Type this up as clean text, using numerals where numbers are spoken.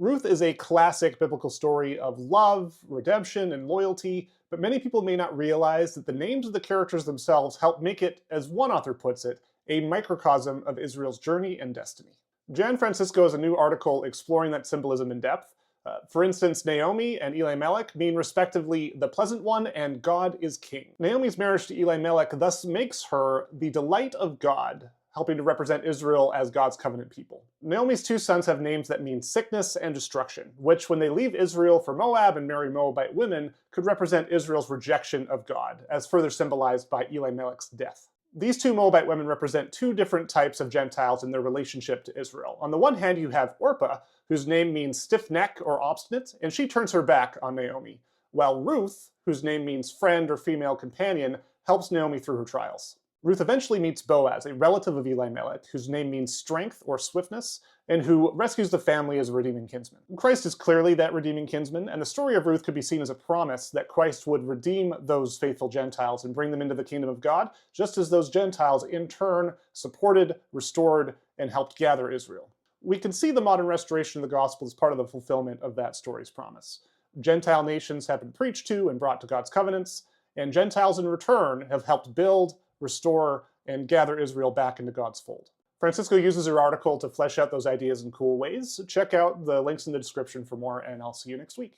Ruth is a classic biblical story of love, redemption, and loyalty, but many people may not realize that the names of the characters themselves help make it, as one author puts it, a microcosm of Israel's journey and destiny. Jan Francisco has a new article exploring that symbolism in depth. For instance, Naomi and Elimelech mean respectively the pleasant one and God is king. Naomi's marriage to Elimelech thus makes her the delight of God, helping to represent Israel as God's covenant people. Naomi's two sons have names that mean sickness and destruction, which when they leave Israel for Moab and marry Moabite women could represent Israel's rejection of God, as further symbolized by Elimelech's death. These two Moabite women represent two different types of Gentiles in their relationship to Israel. On the one hand, you have Orpah, whose name means stiff neck or obstinate, and she turns her back on Naomi, while Ruth, whose name means friend or female companion, helps Naomi through her trials. Ruth eventually meets Boaz, a relative of Elimelech, whose name means strength or swiftness, and who rescues the family as a redeeming kinsman. Christ is clearly that redeeming kinsman, and the story of Ruth could be seen as a promise that Christ would redeem those faithful Gentiles and bring them into the kingdom of God, just as those Gentiles in turn supported, restored, and helped gather Israel. We can see the modern restoration of the gospel as part of the fulfillment of that story's promise. Gentile nations have been preached to and brought to God's covenants, and Gentiles in return have helped build, restore, and gather Israel back into God's fold. Francisco uses her article to flesh out those ideas in cool ways. Check out the links in the description for more, and I'll see you next week.